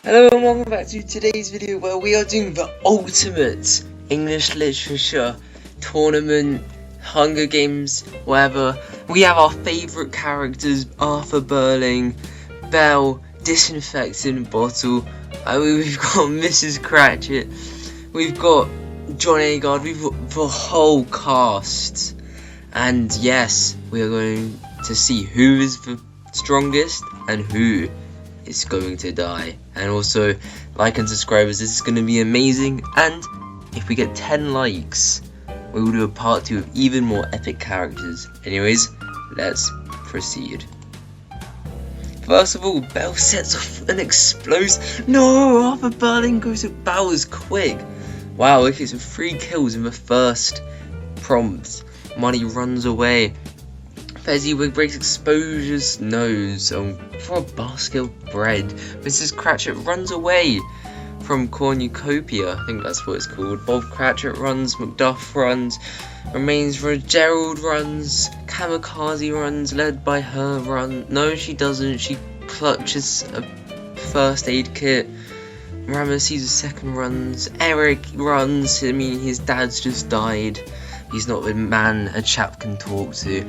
Hello and welcome back to today's video where we are doing the ultimate English literature tournament, Hunger Games, whatever. We have our favourite characters, Arthur Burling, Belle, Disinfectant Bottle, we've got Mrs. Cratchit, we've got John Agard, we've got the whole cast. And yes, we are going to see who is the strongest and who is going to die. And also, like and subscribe, as this is going to be amazing. And if we get 10 likes, we will do a part 2 of even more epic characters. Anyways, let's proceed. First of all, Belle sets off an explosive. No, Arthur Burling goes to Bowers quick. Wow, okay, so 3 kills in the first prompt. Money runs away. Fezziwig breaks Exposure's nose for a basket of bread. Mrs. Cratchit runs away from Cornucopia, I think that's what it's called. Bob Cratchit runs, Macduff runs, Remains runs, Gerald runs, Kamikaze runs, led by her run. No, she doesn't. She clutches a first aid kit. Ramesses II runs. Eric runs. I mean, his dad's just died. He's not the man a chap can talk to.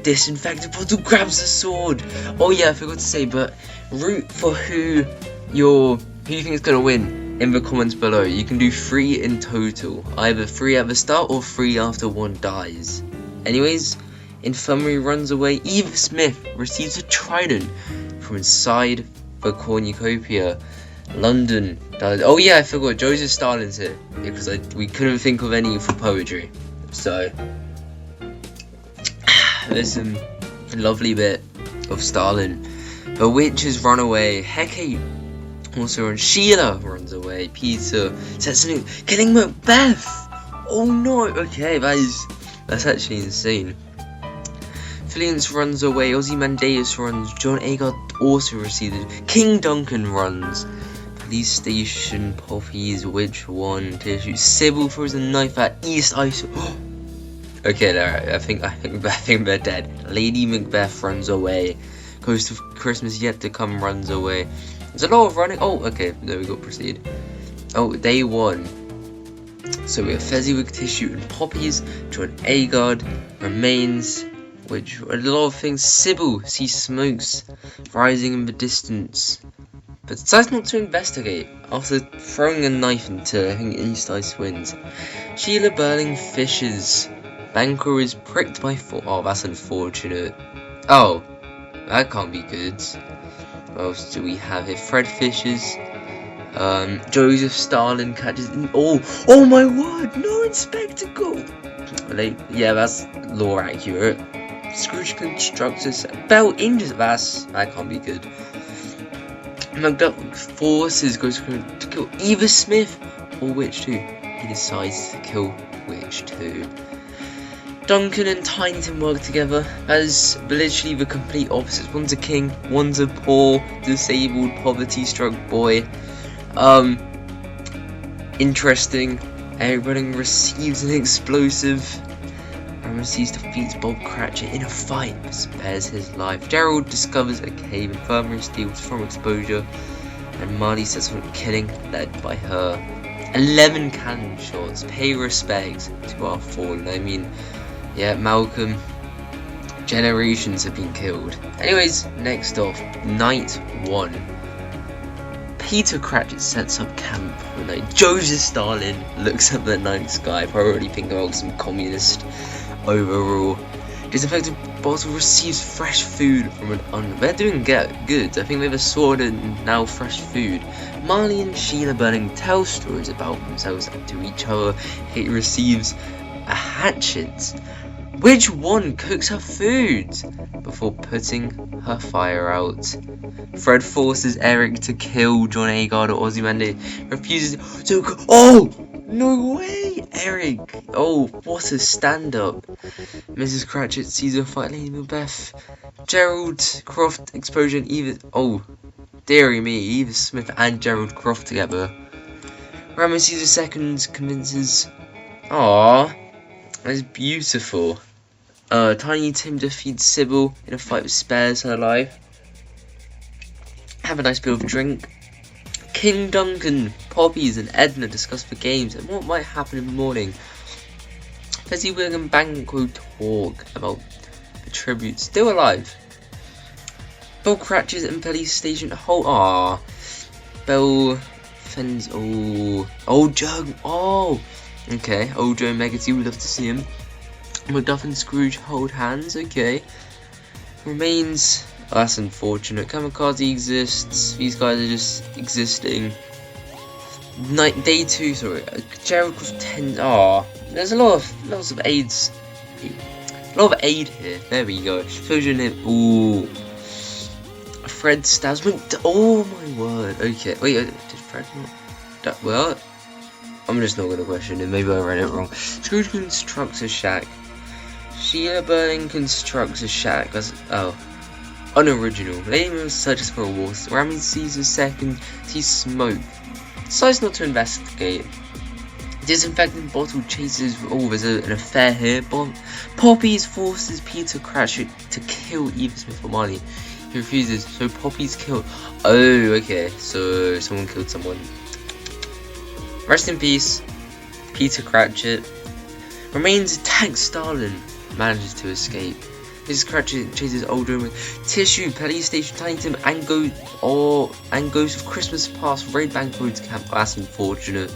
Disinfectant Bottle grabs the sword. Oh yeah, I forgot to say, but root for who you think is going to win in the comments below. You can do 3 in total. Either 3 at the start or 3 after one dies. Anyways, Infirmary runs away. Eva Smith receives a trident from inside the Cornucopia. London dies. Oh yeah, I forgot. Joseph Stalin's here. Because we couldn't think of any for poetry. So, there's a lovely bit of Stalin. The witches run away. Hecate also runs. Sheila runs away. Peter sets a new killing Macbeth. Oh no! Okay, that's actually insane. Philians runs away. Ozymandias runs. John Agard also receded. King Duncan runs. Police station, Poppies, which one? Tissue. Sybil throws a knife at East Ice. Okay, alright, I think they're dead. Lady Macbeth runs away. Ghost of Christmas Yet to Come runs away. There's a lot of running. Oh, okay, there we go, proceed. Oh, day 1. So we have Fezziwig, Tissue, and Poppies. John Agard remains. Which, a lot of things. Sybil sees smokes rising in the distance, but decides not to investigate after throwing a knife into, I think, East Ice Winds. Sheila Burling fishes. Banquo is pricked by oh, that's unfortunate. Oh, that can't be good. What else do we have here? Fred fishes. Joseph Stalin catches. Oh my word! No Inspector Goole. Yeah, that's lore accurate. Scrooge constructs us. Belle injures. That can't be good. Macduff forces goes to kill Eva Smith or Witch 2. He decides to kill Witch 2. Duncan and Tyneton work together as literally the complete opposites. One's a king, one's a poor, disabled, poverty-struck boy. Interesting. Everybody receives an explosive. Ramesses defeats Bob Cratchit in a fight, but spares his life. Gerald discovers a cave. Infirmary steals from Exposure, and Marley sets on killing, led by her. 11 cannon shots. Pay respect to our fallen. I mean, yeah, Malcolm. Generations have been killed. Anyways, next off, night 1. Peter Cratchit sets up camp one night. Joseph Stalin looks at the night sky, probably thinking about some communist overall. Disinfected Bottle receives fresh food from they're doing good. I think they have a sword and now fresh food. Marley and Sheila Burling tell stories about themselves to each other. He receives a hatchet. Which one cooks her food before putting her fire out? Fred forces Eric to kill John Agard or Ozymandias. Refuses to. Oh! No way! Eric! Oh, what a stand-up. Mrs. Cratchit sees her fight Lady Macbeth. Gerald, Croft, Exposure, and Eva. Oh, dearie me, Eva Smith and Gerald Croft together. Ramesses II convinces. Aww, that's beautiful. Tiny Tim defeats Sybil in a fight that spares her life. Have a nice bit of drink. King Duncan, Poppies and Edna discuss the games and what might happen in the morning. Fezziwig and Banquo talk about the tribute still alive. Bill Cratchit and Police Station Holt. Ah, Bell Fens. Oh, old Joe. Oh, okay. Old Joe Megati. We'd love to see him. Macduff and Scrooge hold hands. Okay. Remains. Oh, that's unfortunate. Kamikaze exists. These guys are just existing. Day 2. Sorry. Gerald was 10. Ah, there's lots of aids. A lot of aid here. There we go. Fusion him. Ooh. Fred stabs me. Oh my word. Okay. Wait. Did Fred not? Well, I'm just not gonna question it. Maybe I read it wrong. Scrooge constructs a shack. Sheila Burning constructs a shack. Oh. Unoriginal. Lady searches for a wolf. Rami sees a second. Sees smoke. Decides not to investigate. Disinfectant bottle chases. Oh, there's an affair here. Poppies forces Peter Cratchit to kill Eva Smith or Marley. He refuses, so Poppy's killed. Oh, okay. So someone killed someone. Rest in peace, Peter Cratchit. Remains attacks Stalin. Manages to escape. Mrs. Cratchit chases old woman. Tissue, police station, Tynington, and goes of Christmas past raid Banquo's camp. That's unfortunate.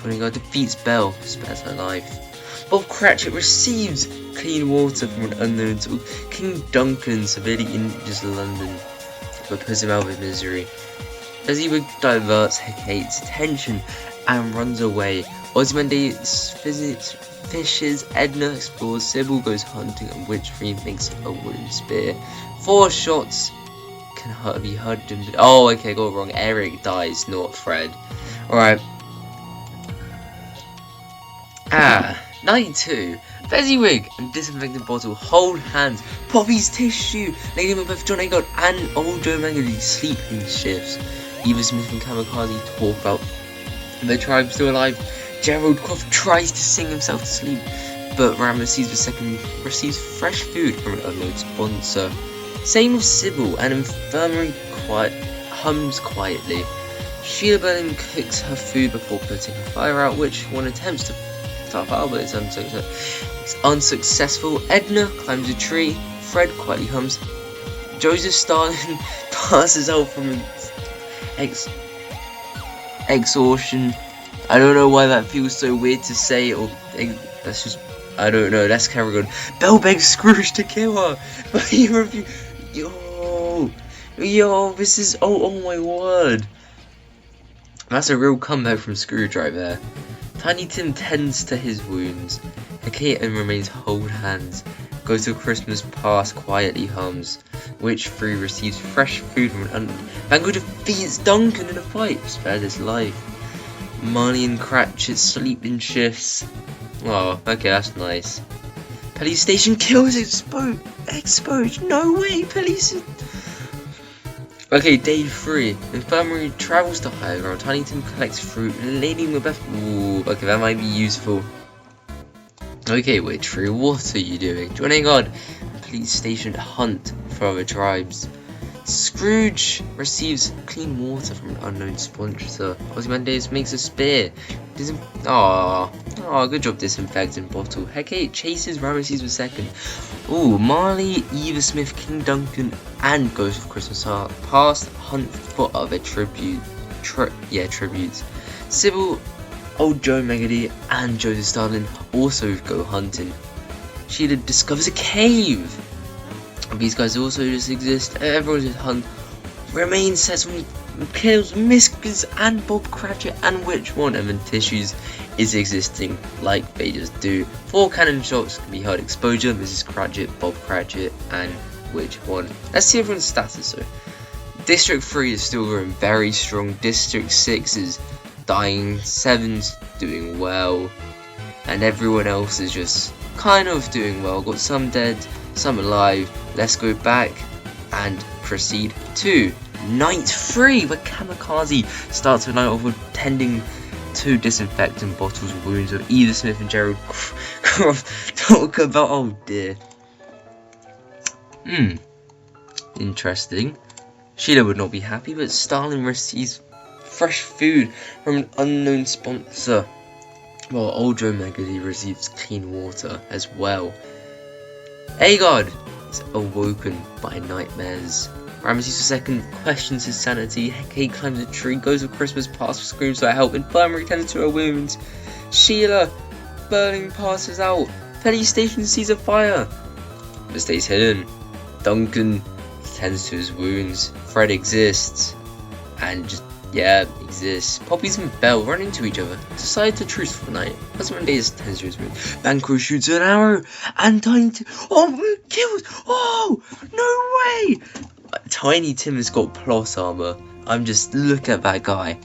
When he defeats Belle, spares her life. Bob Cratchit receives clean water from an unknown source. King Duncan severely injures London, but puts him out of misery. Fezziwig diverts Hecate's attention and runs away. Ozymandias fishes, Edna explores, Sybil goes hunting, and Witchfiend makes a wooden spear. 4 shots can be heard in. Oh, okay, got it wrong. Eric dies, not Fred. Alright. 92. Fezziwig and Disinfectant Bottle hold hands. Poppy's tissue. Lady Macbeth, John Agard, and Old Joe Maggie sleep in shifts. Eva Smith and Kamikaze talk about the tribe still alive. Gerald Croft tries to sing himself to sleep, but Ramesses II receives fresh food from an unknown sponsor. Same with Sybil, an infirmary hums quietly. Sheila Berlin cooks her food before putting her fire out, which one attempts to start fire, but it's unsuccessful. Edna climbs a tree. Fred quietly hums. Joseph Stalin passes out from exhaustion. I don't know why that feels so weird to say, or that's just, I don't know. Let's carry on. Belle begs Scrooge to kill her, but he refuses. Yo, this is, oh my word. That's a real comeback from Scrooge right there. Tiny Tim tends to his wounds. Hecate and remains hold hands. Goes to Christmas past, quietly hums. Witch 3 receives fresh food from an Banquo defeats Duncan in a fight, spares his life. Marley and Cratchit sleep in shifts. Oh, okay, that's nice. Police station kills exposed. No way, police. Okay, day 3. Infirmary travels to higher ground. Tynington collects fruit. Lady Macbeth. Ooh, okay, that might be useful. Okay, Witchery, what are you doing? John Agard, police station hunt for other tribes. Scrooge receives clean water from an unknown sponsor. Ozymandias makes a spear. Good job, Disinfectant Bottle. Hecate chases Ramesses II. Ooh, Marley, Eva Smith, King Duncan, and Ghost of Christmas past hunt for other tributes. Sybil, Old Joe Megady, and Joseph Stalin also go hunting. Sheila discovers a cave. These guys also just exist. Everyone just hunt. Remains sets on kills Miskers and Bob Cratchit and Witch 1, and then Tissues is existing like they just do. 4 cannon shots can be heard. Exposure, Mrs. Cratchit, Bob Cratchit, and Witch 1. Let's see everyone's status. So District 3 is still going very strong. District 6 is dying. 7's doing well, and everyone else is just kind of doing well. Got some dead, some alive. Let's go back and proceed to night 3, where Kamikaze starts the night off with tending to Disinfectant Bottle's wounds of Eva Smith and Gerald Croft. Talk about, oh dear. Interesting. Sheila would not be happy, but Stalin receives fresh food from an unknown sponsor, while old Joe Megady receives clean water as well. Agard is awoken by nightmares. Ramesses II questions his sanity. Hecate climbs a tree, goes with Christmas past, screams for help. Infirmary tends to her wounds. Sheila Burning passes out. Penny Station sees a fire, but stays hidden. Duncan tends to his wounds. Fred exists, and just exists. Poppies and Belle run into each other, decide to truce for the night. Ozymandias tends to his wounds. Banquo shoots an arrow, and Tiny Tim kills. Oh no way! Tiny Tim has got plot armor. Look at that guy.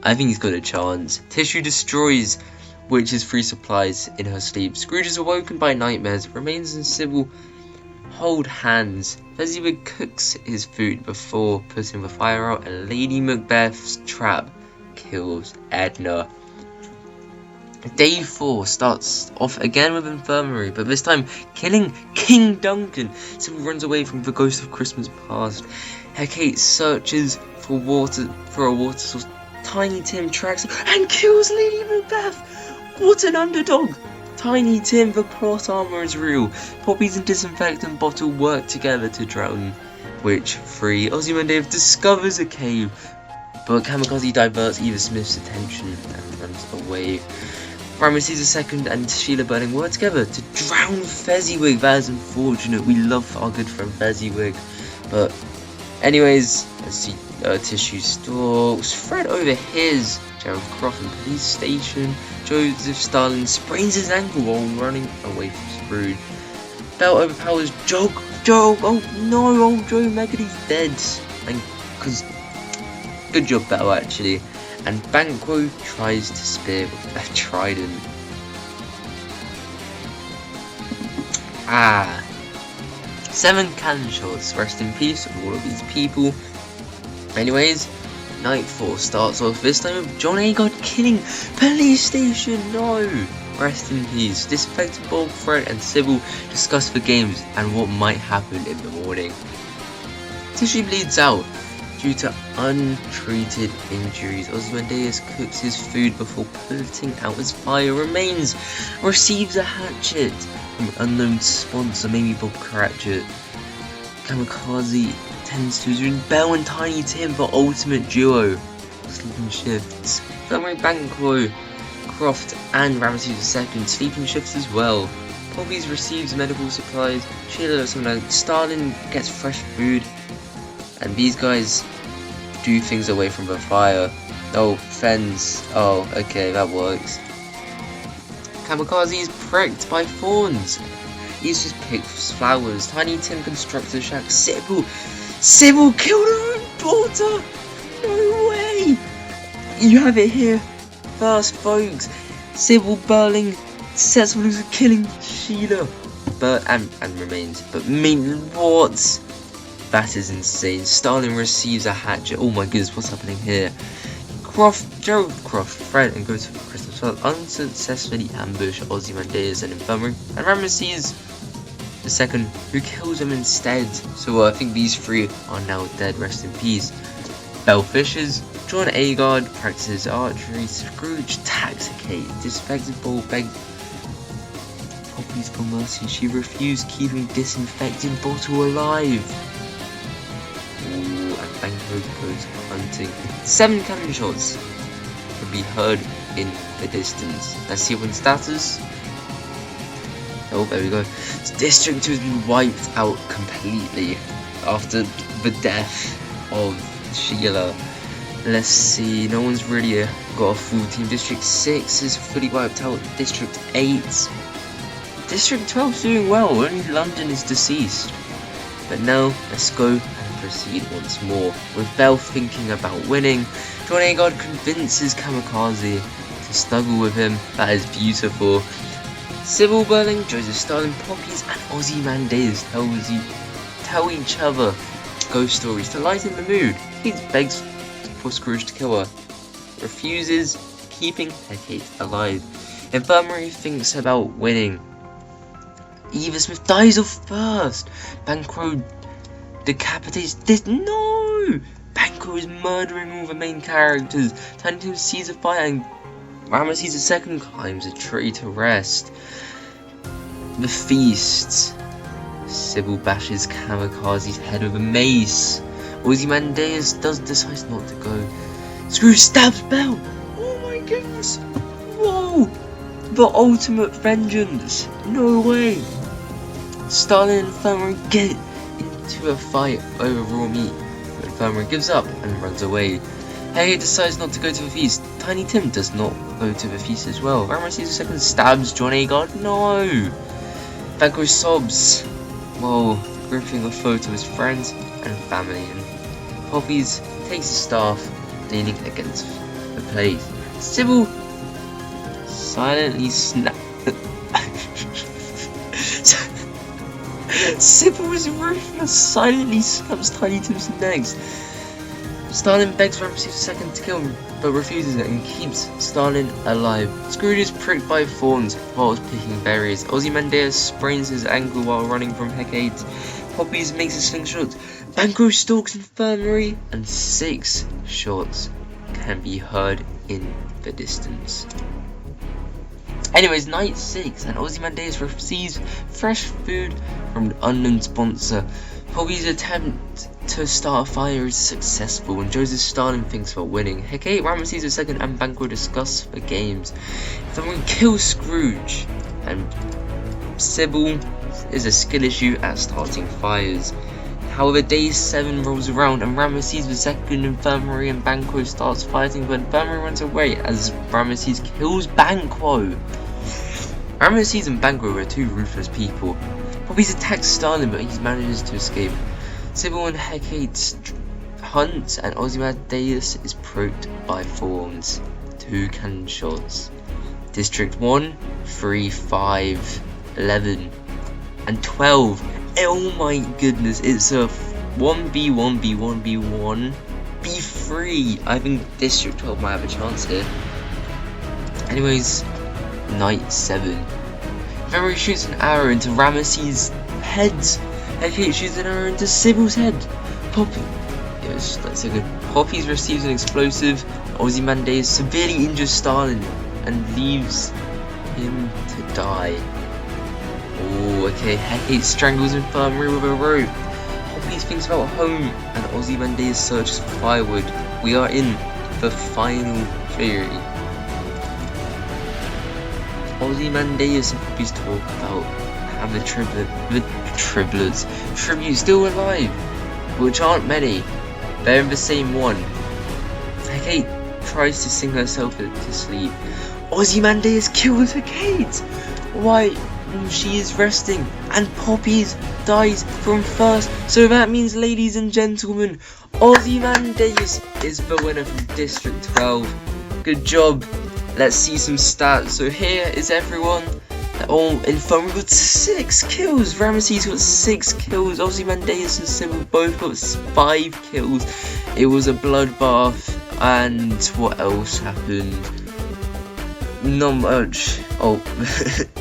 I think he's got a chance. Tissue destroys Witch's free supplies in her sleep. Scrooge is awoken by nightmares. Remains and Sybil hold hands. Fezziwig cooks his food before putting the fire out, and Lady Macbeth's trap kills Edna. Day 4 starts off again with Infirmary, but this time killing King Duncan. Sybil runs away from the ghost of Christmas past. Hecate searches for a water source. Tiny Tim tracks and kills Lady Macbeth. What an underdog! Tiny Tim, the plot armor is real. Poppies and disinfectant bottle work together to drown Witch free. Ozymandias discovers a cave, but Kamikaze diverts Eva Smith's attention and runs away. Ramesses II and Sheila Burning work together to drown Fezziwig. That is unfortunate. We love our good friend Fezziwig. But anyways, let's see. Tissue stalks. Fred overhears Gerald Croft in police station. Joseph Stalin sprains his ankle while running away from Scrooge. Belle overpowers Joe. Oh no, old Joe Megady's dead. And good job, Belle, actually. And Banquo tries to spear with a trident. 7 cannon shots. Rest in peace with all of these people. Anyways, night 4 starts off this time with John Agard killing police station. No! Rest in peace. Disinfectant Bob, Fred and Sybil discuss the games and what might happen in the morning. Tissue bleeds out due to untreated injuries. Ozymandias cooks his food before putting out his fire remains. Receives a hatchet from an unknown sponsor, maybe Bob Cratchit. Kamikaze tends to his wound. Belle and Tiny Tim, the ultimate duo. Sleeping shifts. Infirmary, Banquo, Croft and Ramesses II sleeping shifts as well. Poppies receives medical supplies. Sheila does something. Stalin gets fresh food. And these guys do things away from the fire. Oh, fence. Oh, okay, that works. Kamikaze is pricked by thorns. He's just picked flowers. Tiny Tim constructs a shack. Sybil killed her own daughter! No way! You have it here first, folks. Sybil Burling successfully killing Sheila. And remains. But what? That is insane. Stalin receives a hatchet. Oh my goodness, what's happening here? Gerald Croft, Fred and goes for Christmas Child unsuccessfully ambush Ozymandias and Infirmary, and Ramesses II, who kills him instead. So I think these 3 are now dead. Rest in peace. Belle Fishers. John Agard practices archery. Scrooge attacks Hecate. Disinfected Ball begs Poppies for mercy. She refused keeping disinfecting bottle alive. Ooh, and Banquo goes hunting. 7 cannon shots can be heard in the distance. Let's see win status. Oh, there we go. District 2 has been wiped out completely after the death of Sheila. Let's see, no one's really got a full team. District 6 is fully wiped out. District 8. District 12 is doing well, only London is deceased. But now, let's go and proceed once more. With Belle thinking about winning, John Agard convinces Kamikaze to snuggle with him. That is beautiful. Sybil Burling, Joseph Stalin, Poppies and Ozymandias tell each other ghost stories to lighten the mood. He begs for Scrooge to kill her. Refuses, keeping Hecate alive. Infirmary thinks about winning. Eva Smith dies off first. Banquo decapitates this. No! Banquo is murdering all the main characters. Tiny Tim sees a fight and Ramesses II climbs a tree to rest. The feast. Sybil bashes Kamikaze's head with a mace. Ozymandias decides not to go. Scrooge stabs Belle. Oh my goodness. Whoa. The ultimate vengeance. No way. Stalin and Infirmary get into a fight over raw meat. But Infirmary gives up and runs away. Harry decides not to go to the feast. Tiny Tim does not go to the feast as well. Ramesses II stabs John Agard. No. Banquo sobs while gripping a photo of his friends and family, and Poppies takes his staff, leaning against the plate. Sybil silently Sybil is ruthless, silently snaps Tiny Tim's necks. Stalin begs Ramesses II to kill him, but refuses it and keeps Stalin alive. Scrooge is pricked by thorns while picking berries. Ozymandias sprains his ankle while running from Hecate. Poppies makes a slingshot. Banquo stalks Infirmary, and 6 shots can be heard in the distance. Anyways, night 6, and Ozymandias receives fresh food from an unknown sponsor. Poppy's attempt to start a fire is successful, and Joseph Stalin thinks about winning. Hecate, Ramesses II, and Banquo discuss the games. Someone kills Scrooge, and Sybil is a skill issue at starting fires. However, day 7 rolls around, and Ramesses II, Infirmary, and Banquo starts fighting, but Infirmary runs away as Ramesses kills Banquo. Ramesses and Banquo are 2 ruthless people. Poppies attacks Stalin, but he manages to escape. Sybil and Hecate hunt, and Ozymandias is pricked by thorns. 2 cannon shots. District 1, 3, 5, 11, and 12. Oh my goodness, it's a 1B, 1B, 1B, 1, B3. I think District 12 might have a chance here. Anyways, night 7. Infirmary shoots an arrow into Ramesses' head. Hecate shoots an arrow into Sybil's head. Yes, that's a good. Poppies receives an explosive. Ozymandias severely injures Stalin and leaves him to die. Oh, okay. Hecate strangles Infirmary with a rope. Poppies thinks about home, and Ozymandias searches for firewood. We are in the final theory. Ozymandias and Poppies talk about how the tributes still alive, which aren't many. They're in the same one. Hecate tries to sing herself to sleep. Ozymandias kills Hecate while she is resting, and Poppies dies from thirst. So that means, ladies and gentlemen, Ozymandias is the winner from District 12. Good job. Let's see some stats. So here is everyone. Infirmary got 6 kills. Ramesses got 6 kills. Ozymandias and Sybil both got 5 kills. It was a bloodbath. And what else happened? Not much. Oh,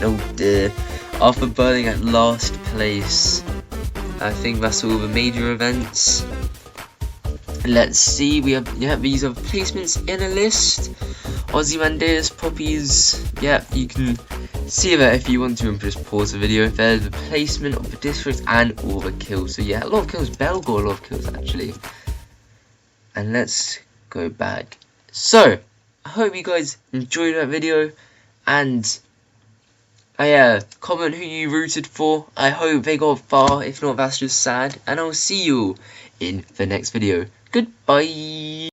oh dear. Arthur Burling at last place. I think that's all the major events. Let's see. We have these are placements in a list. Ozymandias, Poppies. Yeah, you can see that if you want to, and just pause the video. There's the placement of the district and all the kills. So yeah, a lot of kills. Belle got a lot of kills actually. And let's go back. So I hope you guys enjoyed that video, and comment who you rooted for. I hope they got far. If not, that's just sad. And I'll see you in the next video. Goodbye.